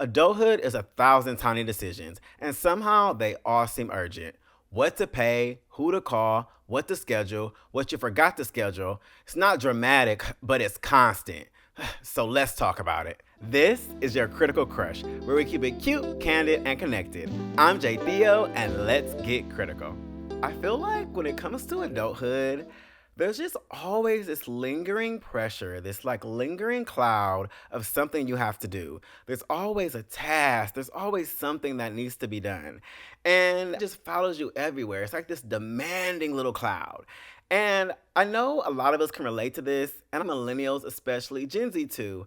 Adulthood is 1,000 tiny decisions, and somehow they all seem urgent. What to pay, who to call, what to schedule, what you forgot to schedule. It's not dramatic, but it's constant. So let's talk about it. This is your Critical Crush, where we keep it cute, candid, and connected. I'm Theo, and let's get critical. I feel like when it comes to adulthood, there's just always this lingering pressure, this like lingering cloud of something you have to do. There's always a task, there's always something that needs to be done. And it just follows you everywhere. It's like this demanding little cloud. And I know a lot of us can relate to this, and millennials especially, Gen Z too.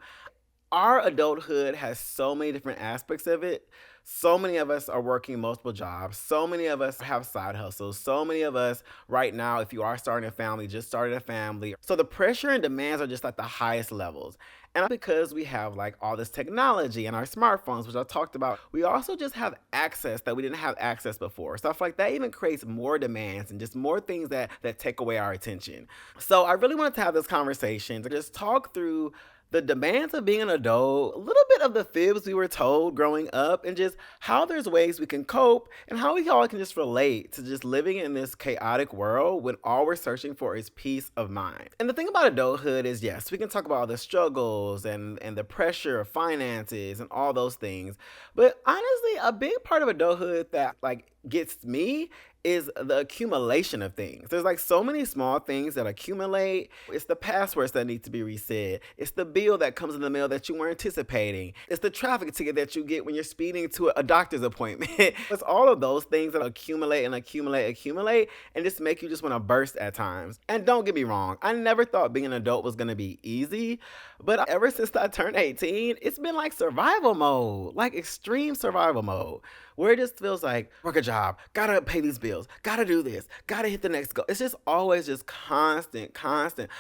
Our adulthood has so many different aspects of it. So many of us are working multiple jobs. So many of us have side hustles. So many of us right now, if you are starting a family, just started a family. So the pressure and demands are just at the highest levels. And because we have like all this technology and our smartphones, which I talked about, we also just have access that we didn't have access before. Stuff like that even creates more demands and just more things that take away our attention. So I really wanted to have this conversation to just talk through the demands of being an adult, a little bit of the fibs we were told growing up, and just how there's ways we can cope and how we all can just relate to just living in this chaotic world when all we're searching for is peace of mind. And the thing about adulthood is, yes, we can talk about all the struggles and the pressure of finances and all those things. But honestly, a big part of adulthood that like gets me is the accumulation of things. There's like so many small things that accumulate. It's the passwords that need to be reset. It's the bill that comes in the mail that you weren't anticipating. It's the traffic ticket that you get when you're speeding to a doctor's appointment. It's all of those things that accumulate and accumulate and just make you just want to burst at times. And don't get me wrong, I never thought being an adult was going to be easy, but ever since I turned 18, it's been like survival mode, like extreme survival mode, where it just feels like work a job, gotta pay these bills, gotta do this, gotta hit the next goal. It's just always just constant.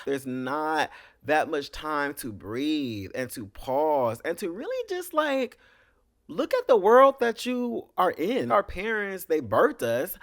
There's not that much time to breathe and to pause and to really just like look at the world that you are in. Our parents, they birthed us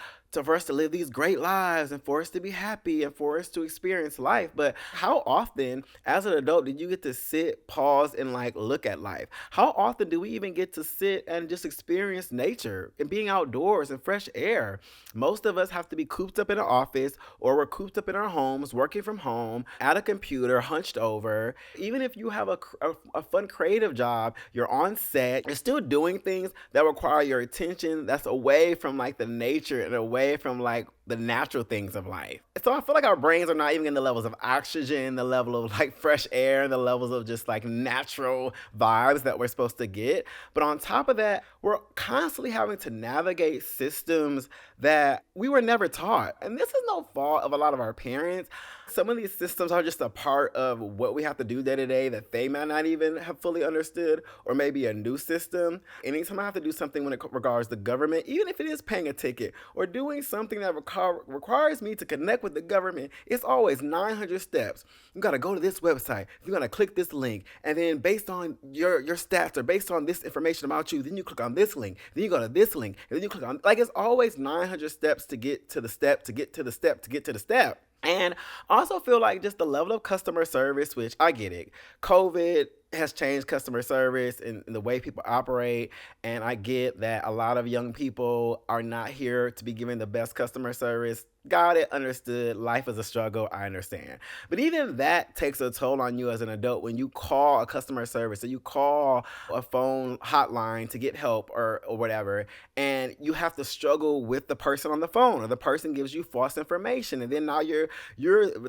for us to live these great lives and for us to be happy and for us to experience life. But how often as an adult did you get to sit, pause, and like look at life? How often do we even get to sit and just experience nature and being outdoors and fresh air? Most of us have to be cooped up in an office, or we're cooped up in our homes, working from home, at a computer, hunched over. Even if you have a fun creative job, you're on set, you're still doing things that require your attention that's away from like the nature and away from like the natural things of life. So I feel like our brains are not even in the levels of oxygen, the level of like fresh air, the levels of just like natural vibes that we're supposed to get. But on top of that, we're constantly having to navigate systems that we were never taught. And this is no fault of a lot of our parents. Some of these systems are just a part of what we have to do day to day that they might not even have fully understood, or maybe a new system. Anytime I have to do something when it regards the government, even if it is paying a ticket or doing something that requires me to connect with the government, it's always 900 steps. You got to go to this website, you got to click this link, and then based on your stats or based on this information about you, then you click on this link, then you go to this link, and then you click on, like, it's always 900 steps to get to the step, to get to the step, to get to the step. And I also feel like just the level of customer service, which I get it. COVID has changed customer service and the way people operate. And I get that a lot of young people are not here to be given the best customer service. Got it, understood. Life is a struggle, I understand. But even that takes a toll on you as an adult when you call a customer service or you call a phone hotline to get help or whatever, and you have to struggle with the person on the phone, or the person gives you false information, and then now you're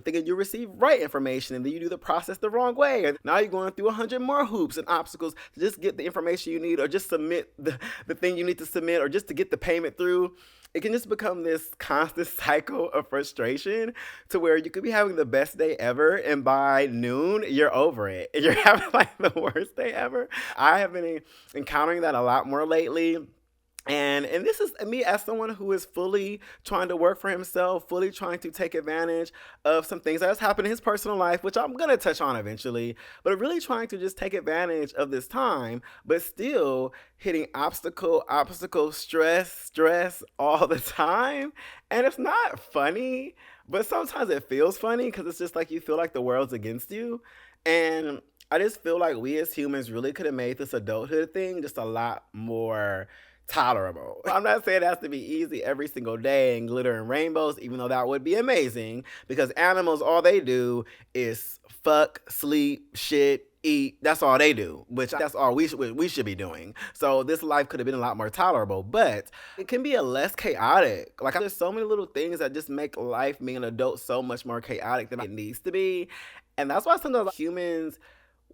thinking you receive right information, and then you do the process the wrong way, and now you're going through 100 more hoops and obstacles to just get the information you need, or just submit the thing you need to submit, or just to get the payment through. It can just become this constant cycle of frustration to where you could be having the best day ever, and by noon, you're over it. You're having like the worst day ever. I have been encountering that a lot more lately. And this is me as someone who is fully trying to work for himself, fully trying to take advantage of some things that has happened in his personal life, which I'm going to touch on eventually, but really trying to just take advantage of this time, but still hitting obstacle, stress all the time. And it's not funny, but sometimes it feels funny because it's just like you feel like the world's against you. And I just feel like we as humans really could have made this adulthood thing just a lot more tolerable. I'm not saying it has to be easy every single day and glitter and rainbows, even though that would be amazing, because animals, all they do is fuck, sleep, shit, eat. That's all they do, which that's all we should be doing. So this life could have been a lot more tolerable, but it can be a less chaotic. Like there's so many little things that just make life being an adult so much more chaotic than it needs to be. And that's why sometimes humans,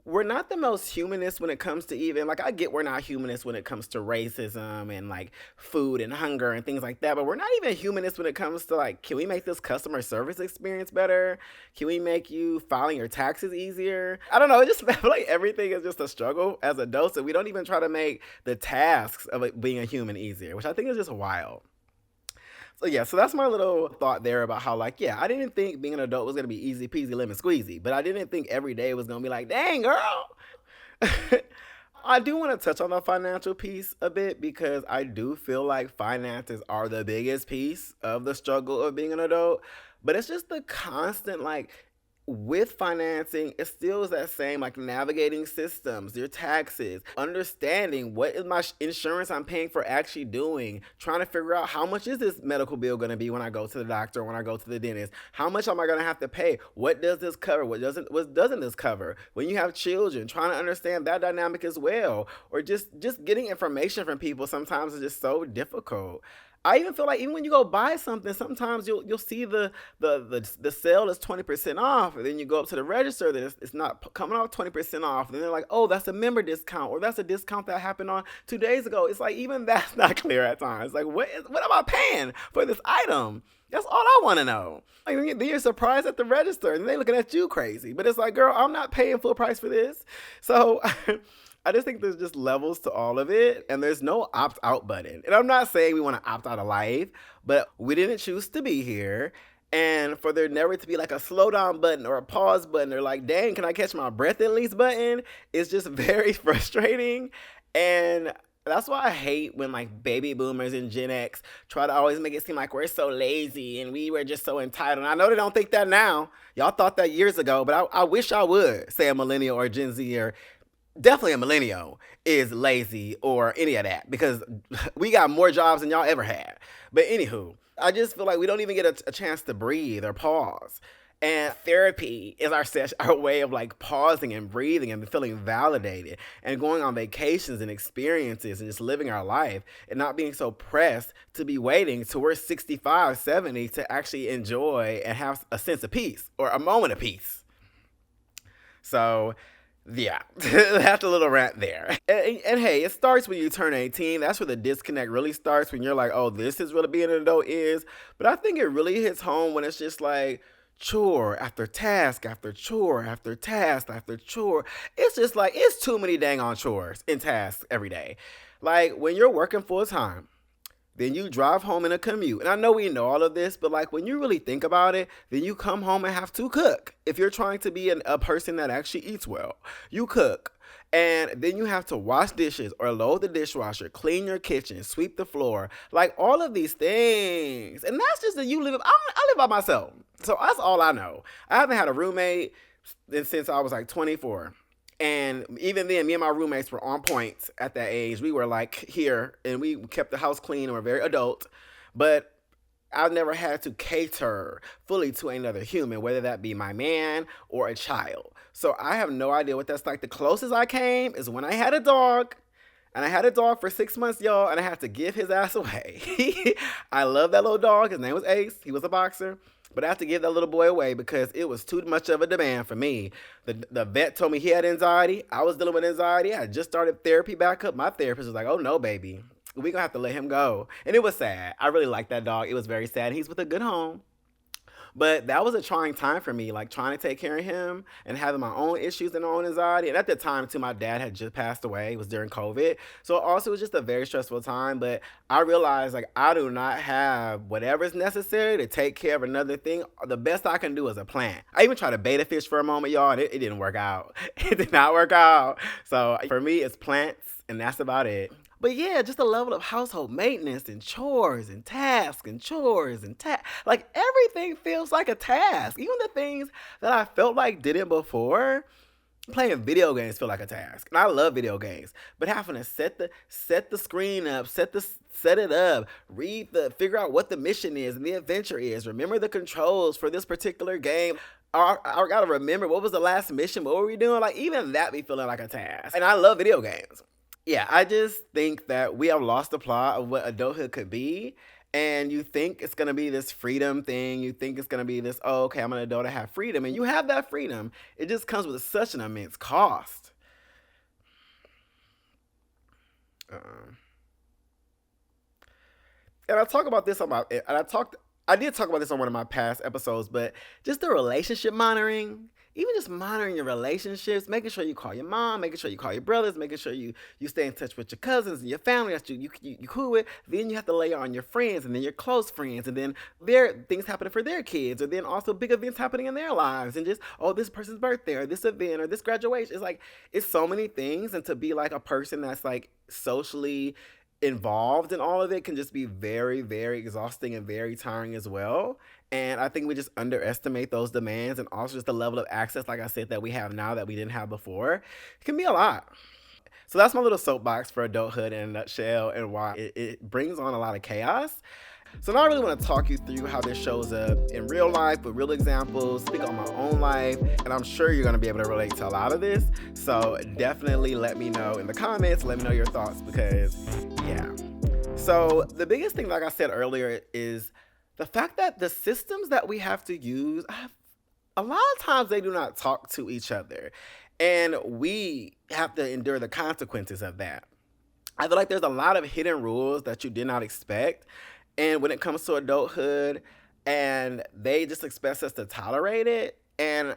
we're not the most humanist when it comes to, even like, I get we're not humanist when it comes to racism and like food and hunger and things like that, but we're not even humanist when it comes to like, can we make this customer service experience better? Can we make you filing your taxes easier? I don't know, it just I feel like everything is just a struggle as adults, and we don't even try to make the tasks of it being a human easier, which I think is just wild. So yeah, so that's my little thought there about how, like, yeah, I didn't think being an adult was gonna be easy peasy lemon squeezy, but I didn't think every day was gonna be like, dang girl. I do want to touch on the financial piece a bit, because I do feel like finances are the biggest piece of the struggle of being an adult. But it's just the constant, like, with financing, it still is that same, like, navigating systems, your taxes, understanding what is my insurance I'm paying for actually doing, trying to figure out how much is this medical bill going to be when I go to the doctor, when I go to the dentist, how much am I going to have to pay, what does this cover, what doesn't this cover, when you have children, trying to understand that dynamic as well, or just getting information from people sometimes is just so difficult. I even feel like even when you go buy something, sometimes you'll see the sale is 20% off, and then you go up to the register, then it's not coming off 20% off, and then they're like, oh, that's a member discount, or that's a discount that happened on 2 days ago. It's like even that's not clear at times. Like what am I paying for this item? That's all I want to know. Like, then you're surprised at the register, and they looking at you crazy. But it's like, girl, I'm not paying full price for this. So I just think there's just levels to all of it, and there's no opt out button. And I'm not saying we want to opt out of life, but we didn't choose to be here. And for there never to be like a slow down button or a pause button, or like, dang, can I catch my breath at least button, it's just very frustrating. And that's why I hate when like baby boomers and Gen X try to always make it seem like we're so lazy and we were just so entitled. And I know they don't think that now. Y'all thought that years ago, but I wish I would say a millennial or Gen Z, or definitely a millennial, is lazy or any of that, because we got more jobs than y'all ever had. But anywho, I just feel like we don't even get a chance to breathe or pause. And therapy is our way of like pausing and breathing and feeling validated and going on vacations and experiences and just living our life and not being so pressed to be waiting till we're 65, 70 to actually enjoy and have a sense of peace or a moment of peace. So yeah, that's a little rant there. And hey, it starts when you turn 18. That's where the disconnect really starts, when you're like, oh, this is really being an adult is. But I think it really hits home when it's just like chore after task after chore after task after chore. It's just like, it's too many dang on chores and tasks every day. Like when you're working full time, then you drive home in a commute. And I know we know all of this, but like when you really think about it, then you come home and have to cook. If you're trying to be a person that actually eats well, you cook. And then you have to wash dishes or load the dishwasher, clean your kitchen, sweep the floor, like all of these things. And that's just that you live. I live by myself. So that's all I know. I haven't had a roommate since I was like 24. And even then, me and my roommates were on point at that age. We were like here, and we kept the house clean and were very adult. But I've never had to cater fully to another human, whether that be my man or a child. So I have no idea what that's like. The closest I came is when I had a dog. And I had a dog for 6 months, y'all, and I had to give his ass away. I love that little dog. His name was Ace. He was a boxer. But I had to give that little boy away because it was too much of a demand for me. The vet told me he had anxiety. I was dealing with anxiety. I had just started therapy back up. My therapist was like, oh, no, baby. We're going to have to let him go. And it was sad. I really liked that dog. It was very sad. He's with a good home. But that was a trying time for me, like trying to take care of him and having my own issues and my own anxiety. And at the time, too, my dad had just passed away. It was during COVID. So also it was just a very stressful time. But I realized, like, I do not have whatever's necessary to take care of another thing. The best I can do is a plant. I even tried to bait a fish for a moment, y'all, and it didn't work out. It did not work out. So for me, it's plants, and that's about it. But yeah, just the level of household maintenance and chores and tasks and chores and like everything feels like a task. Even the things that I felt like did it before, Playing video games feel like a task, and I love video games. But having to set the screen up, set it up, figure out what the mission is and the adventure is. Remember the controls for this particular game. I gotta remember what was the last mission. What were we doing? Like even that be feeling like a task. And I love video games. Yeah, I just think that we have lost the plot of what adulthood could be. And you think it's gonna be this freedom thing. You think it's gonna be this, oh, okay, I'm an adult, I have freedom. And you have that freedom. It just comes with such an immense cost. Uh, and I talk about this on my, and I did talk about this on one of my past episodes, but just the relationship monitoring, even just monitoring your relationships, making sure you call your mom, making sure you call your brothers, making sure you stay in touch with your cousins and your family that you cool with. Then you have to layer on your friends and then your close friends, and then their things happening for their kids, or then also big events happening in their lives, and just, oh, this person's birthday or this event or this graduation. It's like it's so many things, and to be like a person that's like socially involved in all of it can just be very, very exhausting and very tiring as well. And I think we just underestimate those demands, and also just the level of access, like I said, that we have now that we didn't have before. It can be a lot. So that's my little soapbox for adulthood in a nutshell, and why it brings on a lot of chaos. So now I really want to talk you through how this shows up in real life with real examples, speak on my own life, and I'm sure you're going to be able to relate to a lot of this. So definitely let me know in the comments, let me know your thoughts, because yeah. So the biggest thing, like I said earlier, is the fact that the systems that we have to use, a lot of times they do not talk to each other, and we have to endure the consequences of that. I feel like there's a lot of hidden rules that you did not expect. And when it comes to adulthood, and they just expect us to tolerate it. And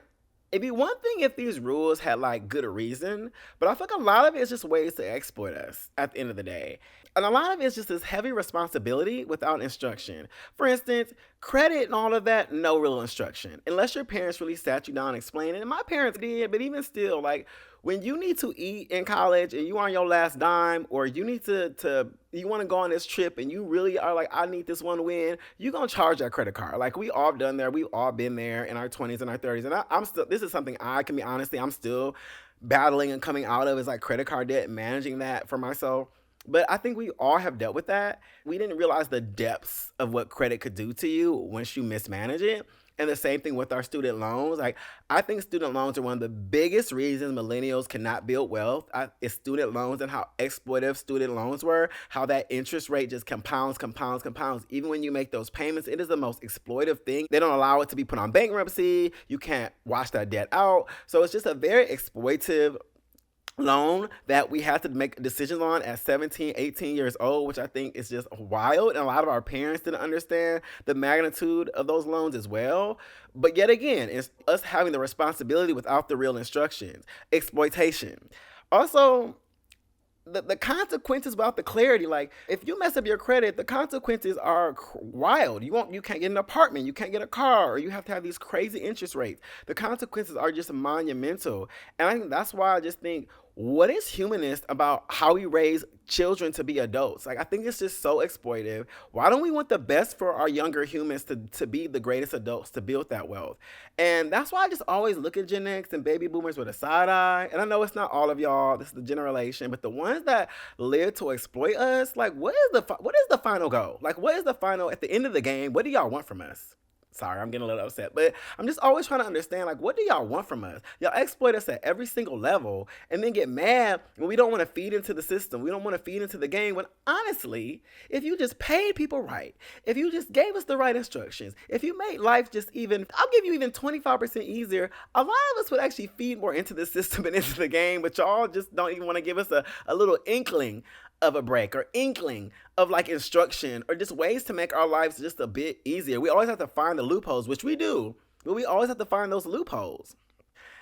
it'd be one thing if these rules had like good reason, but I feel like a lot of it is just ways to exploit us at the end of the day. And a lot of it is just this heavy responsibility without instruction. For instance, credit and all of that, no real instruction. Unless your parents really sat you down and explained it. And my parents did, but even still, like when you need to eat in college and you on your last dime, or you need you want to go on this trip and you really are like, I need this one win, you're going to charge that credit card. Like we all done there. We've all been there in our 20s and our 30s. And I'm still, this is something I can be honestly, I'm still battling and coming out of, is like credit card debt and managing that for myself. But I think we all have dealt with that. We didn't realize the depths of what credit could do to you once you mismanage it. And the same thing with our student loans. Like, I think student loans are one of the biggest reasons millennials cannot build wealth. It's student loans, and how exploitive student loans were, how that interest rate just compounds. Even when you make those payments, it is the most exploitive thing. They don't allow it to be put on bankruptcy. You can't wash that debt out. So it's just a very exploitive loan that we had to make decisions on at 17, 18 years old, which I think is just wild. And a lot of our parents didn't understand the magnitude of those loans as well. But yet again, it's us having the responsibility without the real instructions. Exploitation. Also, the consequences without the clarity. Like if you mess up your credit, the consequences are wild. You can't get an apartment, you can't get a car, or you have to have these crazy interest rates. The consequences are just monumental. And I think that's why I just think, what is humanist about how we raise children to be adults? Like, I think it's just so exploitive. Why don't we want the best for our younger humans to be the greatest adults, to build that wealth? And that's why I just always look at Gen X and baby boomers with a side eye. And I know it's not all of y'all, this is the generation, but the ones that live to exploit us, like, what is the final goal? Like, what is the final, at the end of the game, what do y'all want from us? Sorry, I'm getting a little upset, but I'm just always trying to understand, like, what do y'all want from us? Y'all exploit us at every single level, and then get mad when we don't want to feed into the system. We don't want to feed into the game, when honestly, if you just paid people right, if you just gave us the right instructions, if you made life just even, I'll give you even 25% easier, a lot of us would actually feed more into the system and into the game, but y'all just don't even want to give us a little inkling of a break, or inkling of like instruction, or just ways to make our lives just a bit easier. We always have to find the loopholes, which we do, but we always have to find those loopholes.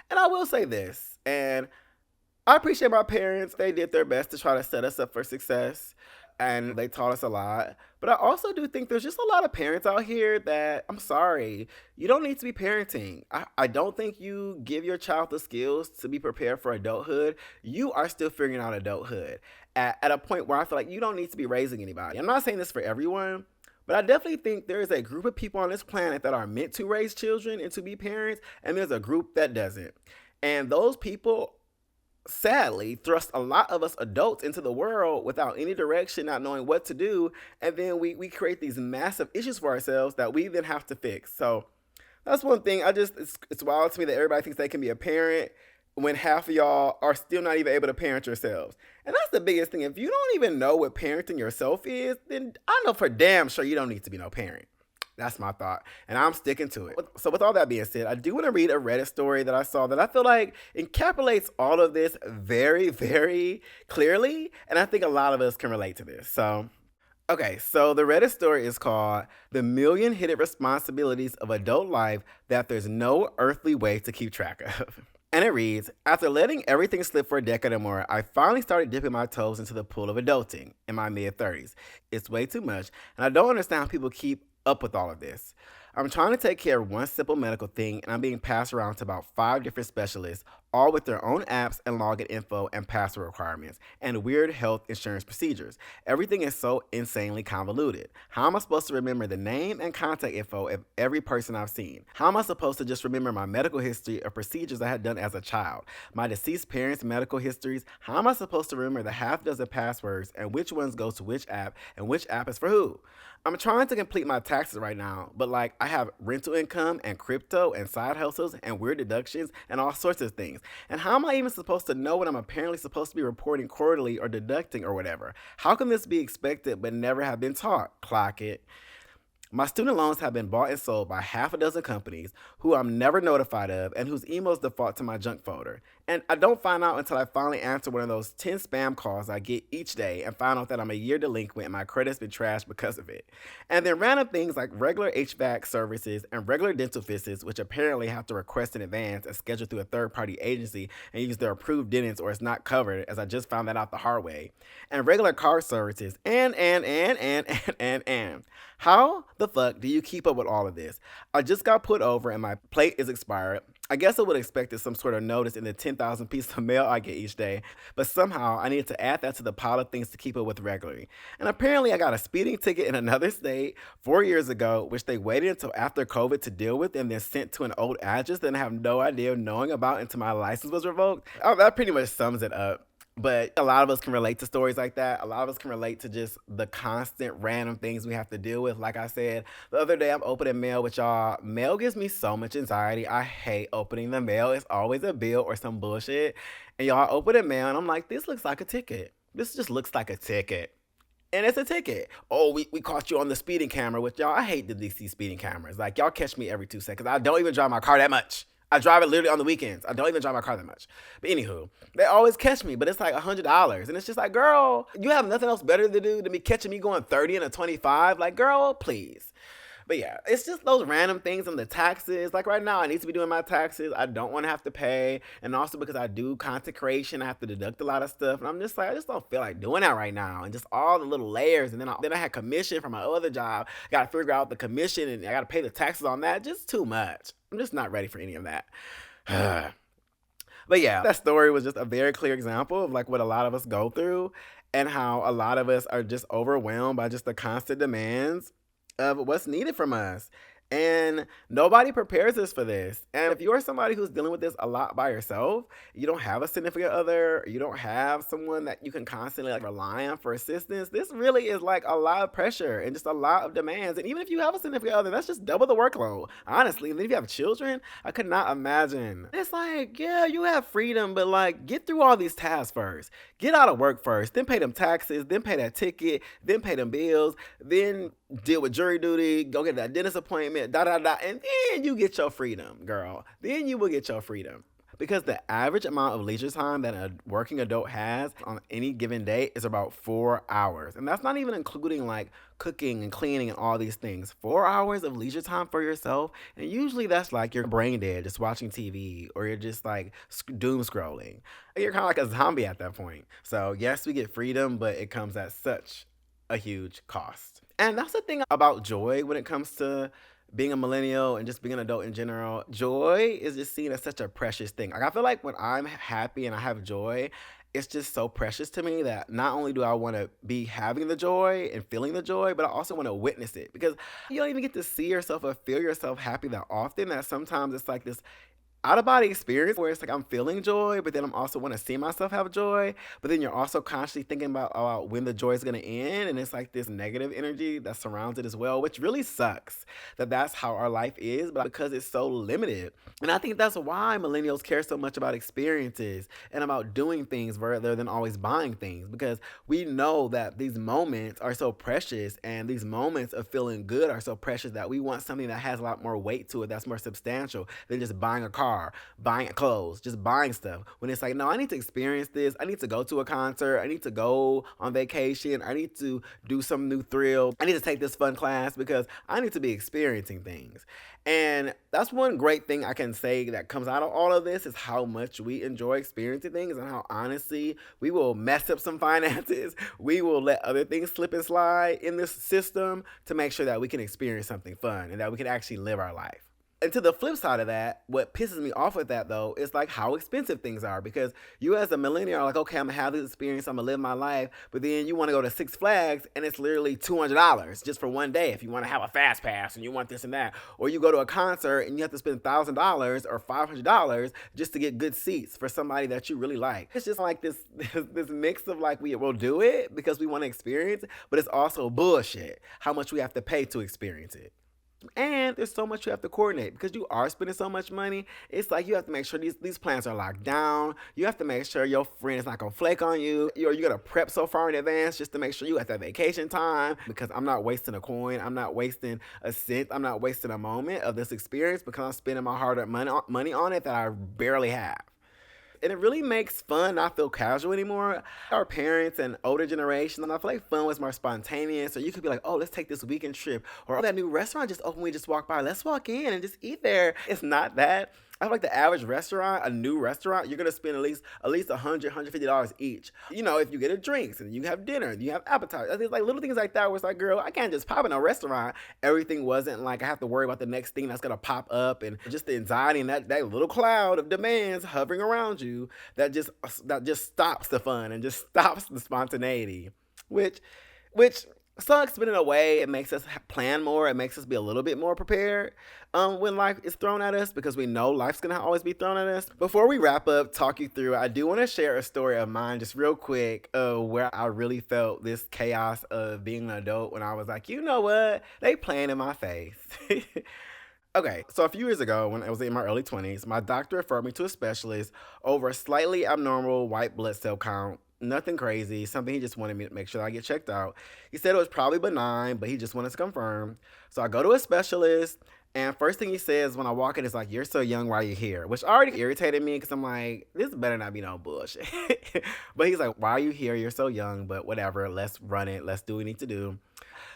And I will say this, and I appreciate my parents. They did their best to try to set us up for success, and they taught us a lot. But I also do think there's just a lot of parents out here that, I'm sorry, you don't need to be parenting. I don't think you give your child the skills to be prepared for adulthood. You are still figuring out adulthood at a point where I feel like you don't need to be raising anybody. I'm not saying this for everyone, but I definitely think there is a group of people on this planet that are meant to raise children and to be parents, and there's a group that doesn't. And those people sadly thrust a lot of us adults into the world without any direction, not knowing what to do. And then we create these massive issues for ourselves that we then have to fix. So that's one thing. It's wild to me that everybody thinks they can be a parent when half of y'all are still not even able to parent yourselves. And that's the biggest thing. If you don't even know what parenting yourself is, then I know for damn sure you don't need to be no parent. That's my thought, and I'm sticking to it. So, with all that being said, I do want to read a Reddit story that I saw that I feel like encapsulates all of this very, very clearly, and I think a lot of us can relate to this. So, okay, so the Reddit story is called The Million Hidden Responsibilities of Adult Life That There's No Earthly Way to Keep Track of. And it reads, after letting everything slip for a decade or more, I finally started dipping my toes into the pool of adulting in my mid 30s. It's way too much, and I don't understand how people keep up with all of this. I'm trying to take care of one simple medical thing, and I'm being passed around to about 5 different specialists, all with their own apps and login info and password requirements, and weird health insurance procedures. Everything is so insanely convoluted. How am I supposed to remember the name and contact info of every person I've seen? How am I supposed to just remember my medical history of procedures I had done as a child? My deceased parents' medical histories? How am I supposed to remember the half dozen passwords and which ones go to which app and which app is for who? I'm trying to complete my taxes right now, but like I have rental income and crypto and side hustles and weird deductions and all sorts of things. And how am I even supposed to know what I'm apparently supposed to be reporting quarterly or deducting or whatever? How can this be expected but never have been taught? Clock it. My student loans have been bought and sold by half a dozen companies who I'm never notified of and whose emails default to my junk folder. And I don't find out until I finally answer one of those 10 spam calls I get each day and find out that I'm a year delinquent and my credit's been trashed because of it. And then random things like regular HVAC services and regular dental visits, which apparently have to request in advance and schedule through a third party agency and use their approved dentist or it's not covered, as I just found that out the hard way. And regular car services and. How the fuck do you keep up with all of this? I just got put over and my plate is expired. I guess I would have expected some sort of notice in the 10,000 pieces of mail I get each day, but somehow I needed to add that to the pile of things to keep up with regularly. And apparently I got a speeding ticket in another state 4 years ago, which they waited until after COVID to deal with and then sent to an old address that I have no idea of knowing about until my license was revoked. Oh, that pretty much sums it up. But a lot of us can relate to stories like that. A lot of us can relate to just the constant random things we have to deal with. Like I said, the other day I'm opening mail with y'all. Mail gives me so much anxiety. I hate opening the mail. It's always a bill or some bullshit. And y'all open the mail and I'm like, this looks like a ticket. This just looks like a ticket. And it's a ticket. Oh, we caught you on the speeding camera with y'all. I hate the DC speeding cameras. Like, y'all catch me every 2 seconds. I don't even drive my car that much. I drive it literally on the weekends. I don't even drive my car that much. But anywho, they always catch me, but it's like $100. And it's just like, girl, you have nothing else better to do than me catching me going 30 and a 25. Like, girl, please. But yeah, it's just those random things on the taxes. Like right now, I need to be doing my taxes. I don't want to have to pay. And also because I do content creation, I have to deduct a lot of stuff. And I'm just like, I just don't feel like doing that right now. And just all the little layers. And then I had commission from my other job. Got to figure out the commission and I got to pay the taxes on that. Just too much. I'm just not ready for any of that. But yeah, that story was just a very clear example of like what a lot of us go through and how a lot of us are just overwhelmed by just the constant demands of what's needed from us. And nobody prepares us for this. And if you're somebody who's dealing with this a lot by yourself, you don't have a significant other, you don't have someone that you can constantly like rely on for assistance, this really is like a lot of pressure and just a lot of demands. And even if you have a significant other, that's just double the workload. Honestly, and if you have children, I could not imagine. It's like, yeah, you have freedom, but like get through all these tasks first. Get out of work first, then pay them taxes, then pay that ticket, then pay them bills, then deal with jury duty, go get that dentist appointment, and then you get your freedom, girl. Then you will get your freedom. Because the average amount of leisure time that a working adult has on any given day is about 4 hours. And that's not even including like cooking and cleaning and all these things. 4 hours of leisure time for yourself. And usually that's like you're brain dead, just watching TV, or you're just like doom scrolling. You're kind of like a zombie at that point. So yes, we get freedom, but it comes at such a huge cost. And that's the thing about joy when it comes to being a millennial and just being an adult in general. Joy is just seen as such a precious thing. Like I feel like when I'm happy and I have joy, it's just so precious to me that not only do I want to be having the joy and feeling the joy, but I also want to witness it because you don't even get to see yourself or feel yourself happy that often, that sometimes it's like this out of body experience where it's like I'm feeling joy, but then I'm also want to see myself have joy. But then you're also consciously thinking about when the joy is going to end. And it's like this negative energy that surrounds it as well, which really sucks that that's how our life is, but because it's so limited. And I think that's why millennials care so much about experiences and about doing things rather than always buying things, because we know that these moments are so precious and these moments of feeling good are so precious that we want something that has a lot more weight to it, that's more substantial than just buying a car, buying clothes, just buying stuff. When it's like, no, I need to experience this. I need to go to a concert. I need to go on vacation. I need to do some new thrill. I need to take this fun class because I need to be experiencing things. And that's one great thing I can say that comes out of all of this is how much we enjoy experiencing things and how honestly we will mess up some finances. We will let other things slip and slide in this system to make sure that we can experience something fun and that we can actually live our life. And to the flip side of that, what pisses me off with that though is like how expensive things are, because you as a millennial are like, okay, I'm gonna have this experience, I'm gonna live my life, but then you want to go to Six Flags and it's literally $200 just for one day if you want to have a fast pass and you want this and that, or you go to a concert and you have to spend $1,000 or $500 just to get good seats for somebody that you really like. It's just like this mix of like we will do it because we want to experience it, but it's also bullshit how much we have to pay to experience it. And there's so much you have to coordinate because you are spending so much money. It's like you have to make sure these plans are locked down. You have to make sure your friend is not gonna flake on you. You're gonna prep so far in advance just to make sure you have that vacation time. Because I'm not wasting a coin, I'm not wasting a cent, I'm not wasting a moment of this experience because I'm spending my hard-earned money on it that I barely have. And it really makes fun not feel casual anymore. Our parents and older generation, and I feel like fun was more spontaneous. So you could be like, oh, let's take this weekend trip. Or oh, that new restaurant just opened, we just walked by. Let's walk in and just eat there. It's not that. I feel like the average restaurant, a new restaurant, you're gonna spend at least $150 each. You know, if you get a drinks and you have dinner and you have appetizers, it's like little things like that where it's like, girl, I can't just pop in a restaurant. Everything wasn't like I have to worry about the next thing that's gonna pop up and just the anxiety and that little cloud of demands hovering around you that just stops the fun and just stops the spontaneity, which sucks, but in a way, it makes us plan more. It makes us be a little bit more prepared when life is thrown at us because we know life's going to always be thrown at us. Before we wrap up, talk you through, I do want to share a story of mine just real quick where I really felt this chaos of being an adult when I was like, you know what? They playing in my face. Okay, so a few years ago, when I was in my early 20s, my doctor referred me to a specialist over a slightly abnormal white blood cell count. Nothing crazy, something he just wanted me to make sure I get checked out. He said it was probably benign, but he just wanted to confirm. So I go to a specialist, and first thing he says when I walk in is like, you're so young, why are you here? Which already irritated me because I'm like, this better not be no bullshit. But he's like, why are you here? You're so young, but whatever, let's run it. Let's do what we need to do.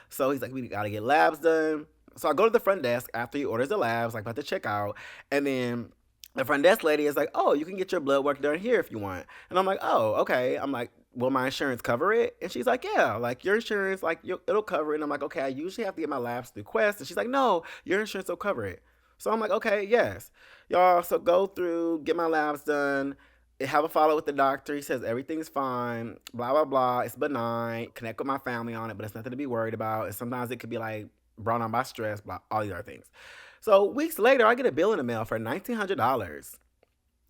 So he's like, we gotta get labs done. So I go to the front desk after he orders the labs, like about to check out, and then the front desk lady is like, oh, you can get your blood work done here if you want. And I'm like, oh, okay. I'm like, will my insurance cover it? And she's like, yeah, like your insurance, like it'll cover it. And I'm like, okay, I usually have to get my labs through Quest. And she's like, no, your insurance will cover it. So I'm like, okay, yes. Y'all, so go through, get my labs done, have a follow with the doctor. He says everything's fine, blah, blah, blah. It's benign. Connect with my family on it, but it's nothing to be worried about. And sometimes it could be like brought on by stress, blah, all these other things. So weeks later, I get a bill in the mail for $1,900.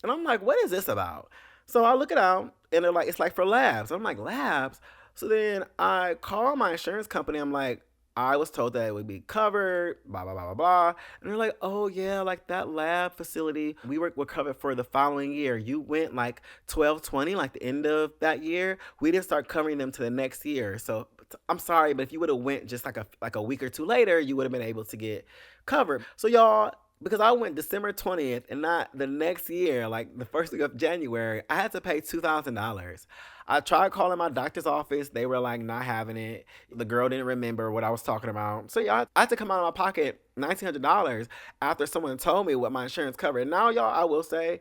And I'm like, what is this about? So I look it out, and they're like, it's like for labs. I'm like, labs? So then I call my insurance company. I'm like, I was told that it would be covered, blah, blah, blah, blah, blah. And they're like, oh, yeah, like that lab facility, we were covered for the following year. You went like 12/20, like the end of that year. We didn't start covering them to the next year. So I'm sorry, but if you would have went just like a week or two later, you would have been able to get covered. So y'all, because I went December 20th and not the next year, like the first week of January, I had to pay $2,000. I tried calling my doctor's office. They were like not having it. The girl didn't remember what I was talking about. So y'all, I had to come out of my pocket $1,900 after someone told me what my insurance covered. And now y'all, I will say,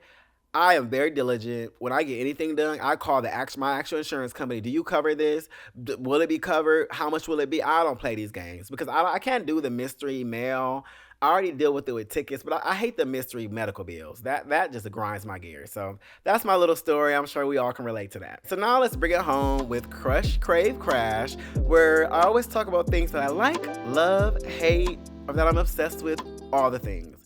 I am very diligent. When I get anything done, I call my actual insurance company. Do you cover this? Will it be covered? How much will it be? I don't play these games because I can't do the mystery mail. I already deal with it with tickets, but I hate the mystery medical bills. That just grinds my gears. So that's my little story. I'm sure we all can relate to that. So now let's bring it home with Crush, Crave, Crash, where I always talk about things that I like, love, hate, or that I'm obsessed with, all the things.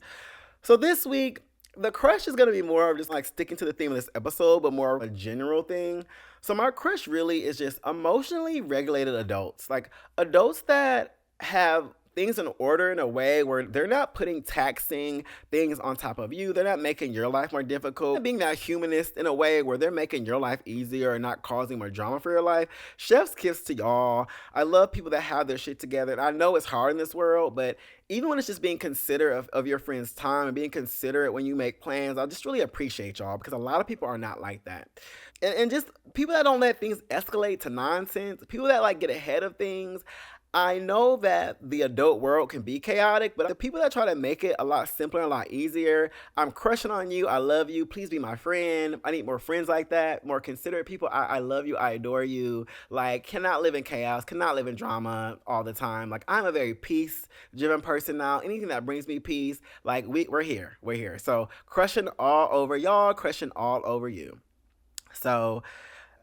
So this week, The crush is gonna be more of just like sticking to the theme of this episode, but more of a general thing. So my crush really is just emotionally regulated adults, like adults that have things in order in a way where they're not putting taxing things on top of you. They're not making your life more difficult. Being that humanist in a way where they're making your life easier and not causing more drama for your life. Chef's kiss to y'all. I love people that have their shit together. And I know it's hard in this world, but even when it's just being considerate of your friend's time and being considerate when you make plans, I just really appreciate y'all because a lot of people are not like that. And just people that don't let things escalate to nonsense, people that like get ahead of things. I know that the adult world can be chaotic, but the people that try to make it a lot simpler, a lot easier, I'm crushing on you. I love you. Please be my friend. I need more friends like that, more considerate people. I love you. I adore you. Like, cannot live in chaos, cannot live in drama all the time. Like, I'm a very peace driven person now. Anything that brings me peace, like, we're here. We're here. So, crushing all over y'all, crushing all over you. So,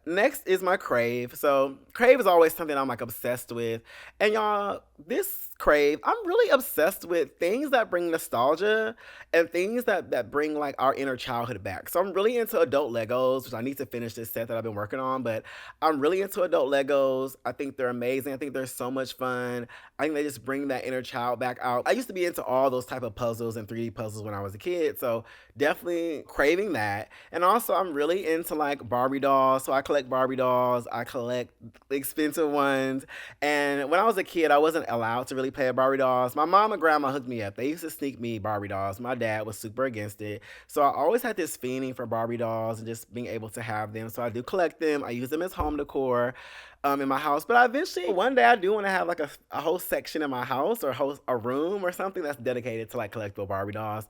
next is my Crave. So Crave is always something I'm like obsessed with. And y'all, this Crave, I'm really obsessed with things that bring nostalgia and things that bring like our inner childhood back. So I'm really into adult Legos, which I need to finish this set that I've been working on, but I'm really into adult Legos. I think they're amazing. I think they're so much fun. I think they just bring that inner child back out. I used to be into all those type of puzzles and 3D puzzles when I was a kid. So definitely craving that. And also I'm really into like Barbie dolls. So I collect Barbie dolls. I collect expensive ones. And when I was a kid, I wasn't allowed to really play with Barbie dolls. My mom and grandma hooked me up. They used to sneak me Barbie dolls. My dad was super against it. So I always had this fiending for Barbie dolls and just being able to have them. So I do collect them. I use them as home decor in my house. But I eventually, one day, I do want to have like a whole section in my house or a room or something that's dedicated to like collectible Barbie dolls.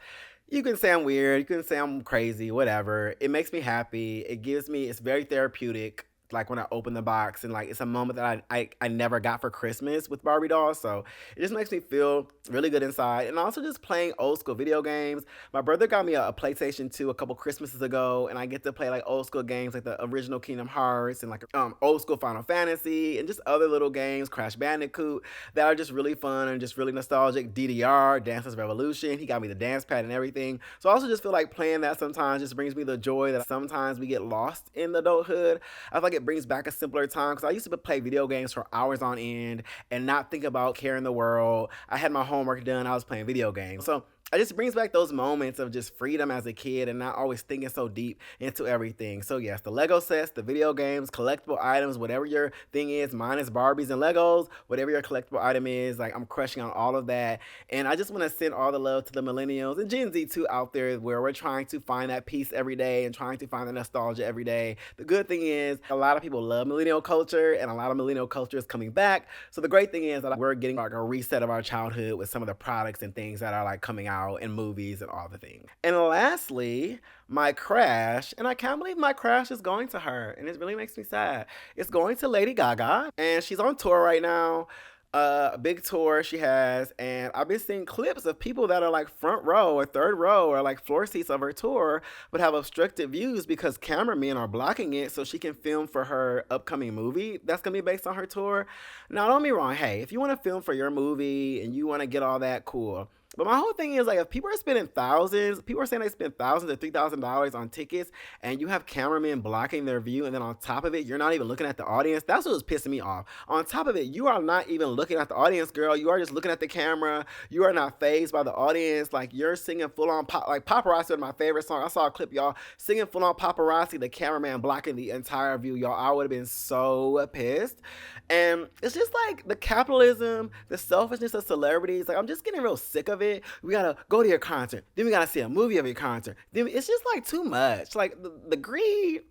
You can say I'm weird. You can say I'm crazy, whatever. It makes me happy. It's very therapeutic. Like when I open the box and like it's a moment that I never got for Christmas with Barbie dolls. So it just makes me feel really good inside. And also just playing old school video games. My brother got me a PlayStation 2 a couple Christmases ago, and I get to play like old school games like the original Kingdom Hearts and like old school Final Fantasy and just other little games, Crash Bandicoot, that are just really fun and just really nostalgic. DDR, Dance's Revolution. He got me the dance pad and everything. So I also just feel like playing that sometimes just brings me the joy that sometimes we get lost in the adulthood. I feel like it brings back a simpler time because I used to play video games for hours on end and not think about caring the world. I had my homework done. I was playing video games. So it just brings back those moments of just freedom as a kid and not always thinking so deep into everything. So yes, the Lego sets, the video games, collectible items, whatever your thing is, mine is Barbies and Legos, whatever your collectible item is, like I'm crushing on all of that. And I just want to send all the love to the millennials and Gen Z too out there where we're trying to find that peace every day and trying to find the nostalgia every day. The good thing is a lot of people love millennial culture and a lot of millennial culture is coming back. So the great thing is that we're getting like a reset of our childhood with some of the products and things that are like coming out and movies and all the things. And lastly, my crash, and I can't believe my crash is going to her, and it really makes me sad. It's going to Lady Gaga, and she's on tour right now. A big tour she has, and I've been seeing clips of people that are like front row or third row or like floor seats of her tour, but have obstructed views because cameramen are blocking it so she can film for her upcoming movie that's gonna be based on her tour. Now, don't get me wrong, hey, if you want to film for your movie and you want to get all that, cool. But my whole thing is like if people are spending thousands, people are saying they spend thousands or $3,000 on tickets, and you have cameramen blocking their view, and then on top of it, you're not even looking at the audience. That's what was pissing me off. On top of it, you are not even looking at the audience, girl. You are just looking at the camera. You are not fazed by the audience. Like you're singing full on like Paparazzi was my favorite song. I saw a clip, y'all, singing full on Paparazzi. The cameraman blocking the entire view, y'all. I would have been so pissed. And it's just like the capitalism, the selfishness of celebrities. Like I'm just getting real sick of it. We gotta go to your concert, then we gotta see a movie of your concert. Then it's just like too much. Like the greed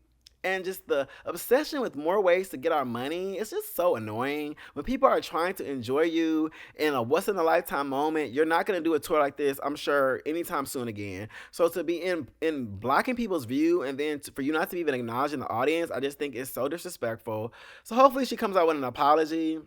and just the obsession with more ways to get our money. It's just so annoying. When people are trying to enjoy you in a once in a lifetime moment, you're not gonna do a tour like this, I'm sure, anytime soon again. So to be in blocking people's view and then for you not to even acknowledge in the audience, I just think it's so disrespectful. So hopefully she comes out with an apology.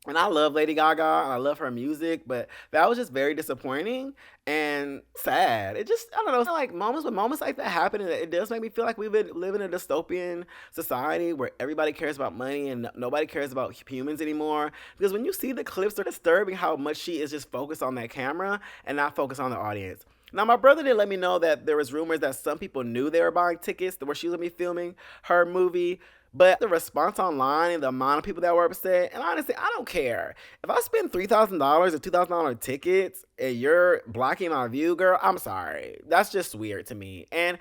And I love Lady Gaga and I love her music, but that was just very disappointing and sad. It just, I don't know, it's like moments like that happen, and it does make me feel like we've been living in a dystopian society where everybody cares about money and nobody cares about humans anymore. Because when you see the clips, they're disturbing how much she is just focused on that camera and not focused on the audience. Now, my brother did let me know that there was rumors that some people knew they were buying tickets where she was gonna be filming her movie. But the response online and the amount of people that were upset, and honestly, I don't care. If I spend $3,000 or $2,000 tickets and you're blocking my view, girl, I'm sorry. That's just weird to me. And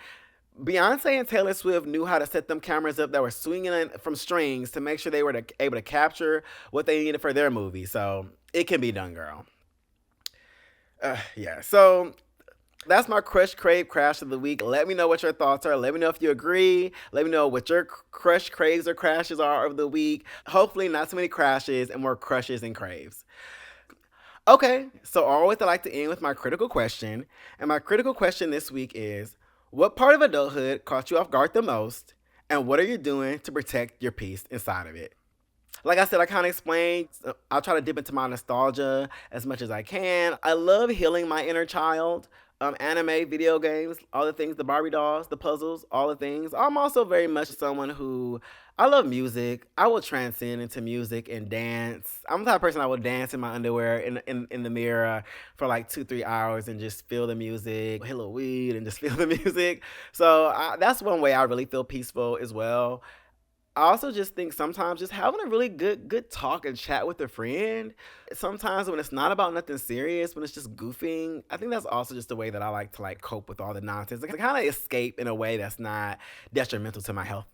Beyonce and Taylor Swift knew how to set them cameras up that were swinging from strings to make sure they were able to capture what they needed for their movie. So it can be done, girl. Yeah. So that's my crush crave crash of the week. Let me know what your thoughts are. Let me know if you agree. Let me know what your crush craves or crashes are of the week. Hopefully, not so many crashes and more crushes and craves. Okay, so I always like to end with my critical question. And my critical question this week is, what part of adulthood caught you off guard the most? And what are you doing to protect your peace inside of it? Like I said, I kind of explained. I'll try to dip into my nostalgia as much as I can. I love healing my inner child. Anime, video games, all the things, the Barbie dolls, the puzzles, all the things. I'm also very much someone who I love music. I will transcend into music and dance. I'm the type of person I will dance in my underwear in the mirror for like 2-3 hours and just feel the music, hit a little weed and just feel the music. So that's one way I really feel peaceful as well. I also just think sometimes just having a really good talk and chat with a friend. Sometimes when it's not about nothing serious, when it's just goofing, I think that's also just a way that I like to like cope with all the nonsense. Like kind of escape in a way that's not detrimental to my health.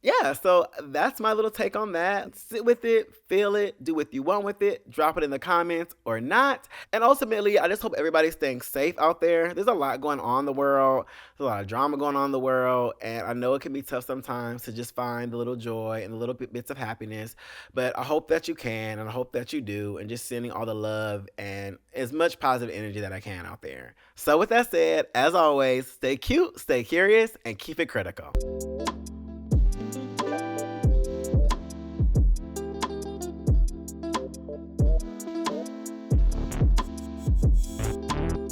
Yeah, so that's my little take on that. Sit with it, feel it, do what you want with it, drop it in the comments or not. And ultimately, I just hope everybody's staying safe out there. There's a lot going on in the world. There's a lot of drama going on in the world, and I know it can be tough sometimes to just find the little joy and the little bits of happiness. But I hope that you can, and I hope that you do, and just sending all the love and as much positive energy that I can out there. So with that said, as always, stay cute, stay curious, and keep it critical.